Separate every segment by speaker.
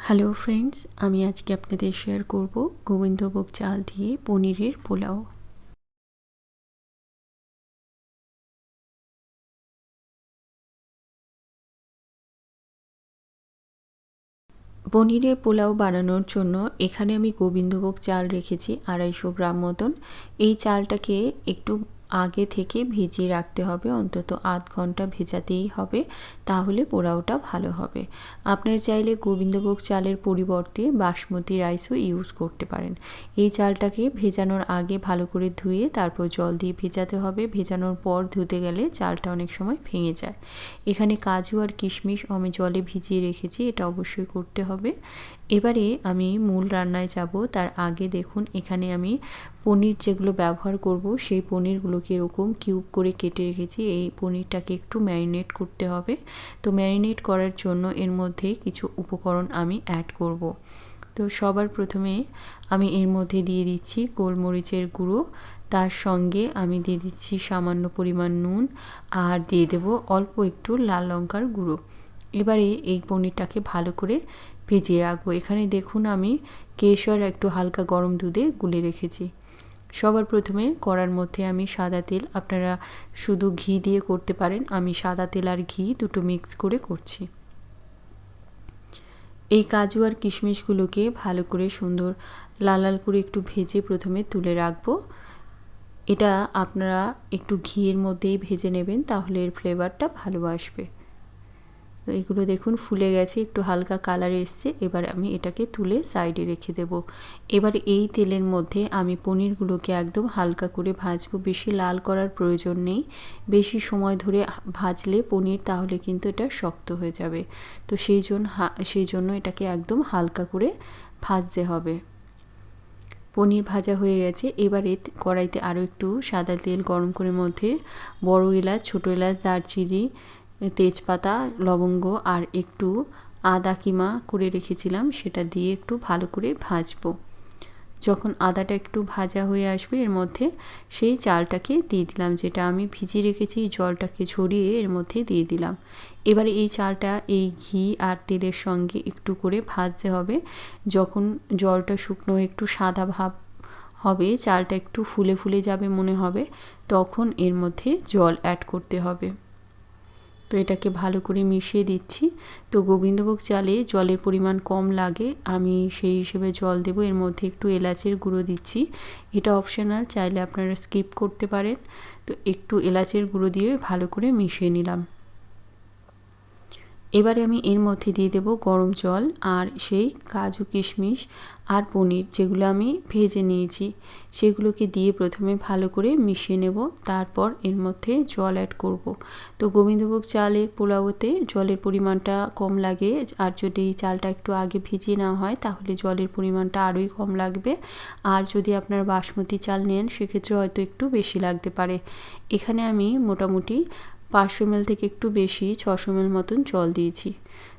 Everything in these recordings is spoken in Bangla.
Speaker 1: হ্যালো ফ্রেন্ডস, আমি আজকে আপনাদের শেয়ার করব গোবিন্দভোগ চাল দিয়ে পনিরের পোলাও। পনিরের পোলাও বানানোর জন্য এখানে আমি গোবিন্দভোগ চাল রেখেছি 250 গ্রাম মতন। এই চালটাকে একটু আগে থেকে ভিজিয়ে রাখতে হবে, অন্তত আধ ঘন্টা ভেজাতেই হবে, তাহলে পোলাওটা ভালো হবে। আপনার চাইলে গোবিন্দভোগ চালের পরিবর্তে বাসমতি রাইসও ইউজ করতে পারেন। এই চালটাকে ভেজানোর আগে ভালো করে ধুয়ে তারপর জল দিয়ে ভেজাতে হবে। ভেজানোর পর ধুতে গেলে চালটা অনেক সময় ভেঙে যায়। এখানে কাজু আর কিশমিশ আমি জলে ভিজিয়ে রেখেছি, এটা অবশ্যই করতে হবে। এবারে আমি মূল রান্নায় যাব, তার আগে দেখুন এখানে আমি পনির যেগুলো ব্যবহার করব সেই পনিরগুলোকে এরকম কিউব করে কেটে রেখেছি। এই পনিরটাকে একটু ম্যারিনেট করতে হবে। তো ম্যারিনেট করার জন্য এর মধ্যে কিছু উপকরণ আমি অ্যাড করব। তো সবার প্রথমে আমি এর মধ্যে দিয়ে দিচ্ছি গোলমরিচের গুঁড়ো, তার সঙ্গে আমি দিয়ে দিচ্ছি সামান্য পরিমাণ নুন, আর দিয়ে দেব অল্প একটু লাল লঙ্কার গুঁড়ো। এবারে এই পনিরটাকে ভালো করে ভিজিয়ে রাখবো। এখানে দেখুন আমি কেশর একটু হালকা গরম দুধে গুলে রেখেছি। সবার প্রথমে কড়ার মধ্যে আমি সাদা তেল, আপনারা শুধু ঘি দিয়ে করতে পারেন, আমি সাদা তেল আর ঘি দুটো মিক্স করে করছি। এই কাজু আর কিশমিশগুলোকে ভালো করে সুন্দর লাল লাল করে একটু ভেজে প্রথমে তুলে রাখবো। এটা আপনারা একটু ঘিয়ের মধ্যেই ভেজে নেবেন, তাহলে এর ফ্লেভারটা ভালো আসবে। তো এগুলো দেখুন ফুলে গেছে, একটু হালকা কালার এসছে। এবার আমি এটাকে তুলে সাইডে রেখে দেব। এবার এই তেলের মধ্যে আমি পনিরগুলোকে একদম হালকা করে ভাজবো, বেশি লাল করার প্রয়োজন নেই। বেশি সময় ধরে ভাজলে পনির তাহলে কিন্তু এটা শক্ত হয়ে যাবে। তো সেই জন্য এটাকে একদম হালকা করে ভাজতে হবে। পনির ভাজা হয়ে গেছে। এবারে কড়াইতে আরও একটু সাদা তেল গরম করে মধ্যে বড় এলাচ, ছোটো এলাচ, দারচিনি, তেজপাতা, লবঙ্গ আর একটু আদা কিমা করে রেখেছিলাম সেটা দিয়ে একটু ভালো করে ভাজবো। যখন আদাটা একটু ভাজা হয়ে আসবে এর মধ্যে সেই চালটাকে দিয়ে দিলাম, যেটা আমি ভিজিয়ে রেখেছি, জলটাকে ঝরিয়ে এর মধ্যে দিয়ে দিলাম। এবারে এই চালটা এই ঘি আর তেলের সঙ্গে একটু করে ভাজতে হবে। যখন জলটা শুকনো একটু সাদা ভাব হবে, চালটা একটু ফুলে ফুলে যাবে মনে হবে, তখন এর মধ্যে জল অ্যাড করতে হবে। তো এটাকে ভালো করে মিশিয়ে দিচ্ছি। তো গোবিন্দভোগ চালে জলের পরিমাণ কম লাগে, আমি সেই হিসেবে জল দেব। এর মধ্যে একটু এলাচের গুঁড়ো দিচ্ছি, এটা অপশনাল, চাইলে আপনারা স্কিপ করতে পারেন। তো একটু এলাচের গুঁড়ো দিয়ে ভালো করে মিশিয়ে নিলাম। এবারে আমি এর মধ্যে দিয়ে দেব গরম জল আর সেই কাজু কিশমিশ আর পনির যেগুলো আমি ভেজে নিয়েছি সেগুলোকে দিয়ে প্রথমে ভালো করে মিশিয়ে নেব, তারপর এর মধ্যে জল অ্যাড করব। তো গোবিন্দভোগ চালের পোলাওতে জলের পরিমাণটা কম লাগে, আর যদি চালটা একটু আগে ভিজিয়ে নেওয়া হয় তাহলে জলের পরিমাণটা আরোই কম লাগবে। আর যদি আপনার বাসমতি চাল নেন সেক্ষেত্রে হয়তো একটু বেশি লাগতে পারে। এখানে আমি মোটামুটি 500 ml থেকে একটু বেশি 600 ml মতন জল দিয়েছি।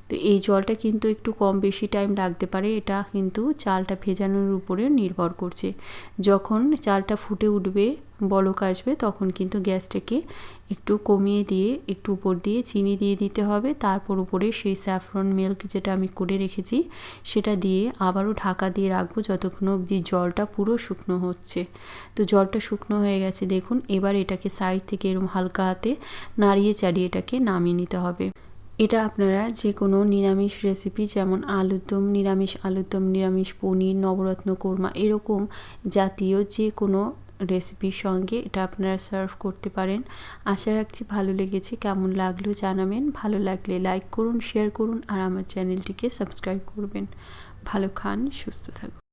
Speaker 1: তো এই জলটা কিন্তু একটু কম বেশি টাইম লাগতে পারে, এটা কিন্তু চালটা ভেজানোর উপরে নির্ভর করছে। যখন চালটা ফুটে উঠবে, বলক আসবে, তখন কিন্তু গ্যাসটাকে একটু কমিয়ে দিয়ে একটু উপর দিয়ে চিনি দিয়ে দিতে হবে। তারপর উপরে সেই স্যাফরন মিল্ক যেটা আমি করে রেখেছি সেটা দিয়ে আবারও ঢাকা দিয়ে রাখবো যতক্ষণ অবধি জলটা পুরো শুকনো হচ্ছে। তো জলটা শুকনো হয়ে গেছে দেখুন। এবার এটাকে সাইড থেকে এরকম হালকা হাতে নাড়িয়ে চাড়িয়ে এটাকে নামিয়ে নিতে হবে। এটা আপনারা যে কোনো নিরামিষ রেসিপি, যেমন আলুর দম, নিরামিষ আলুর দম, নিরামিষ পনির, নবরত্ন কোরমা, এরকম জাতীয় যে কোনো রেসিপির সঙ্গে এটা আপনারা সার্ভ করতে পারেন। আশা রাখছি ভালো লেগেছে। কেমন লাগলো জানাবেন। ভালো লাগলে লাইক করুন, শেয়ার করুন আর আমার চ্যানেলটিকে সাবস্ক্রাইব করবেন। ভালো খান, সুস্থ থাকুন।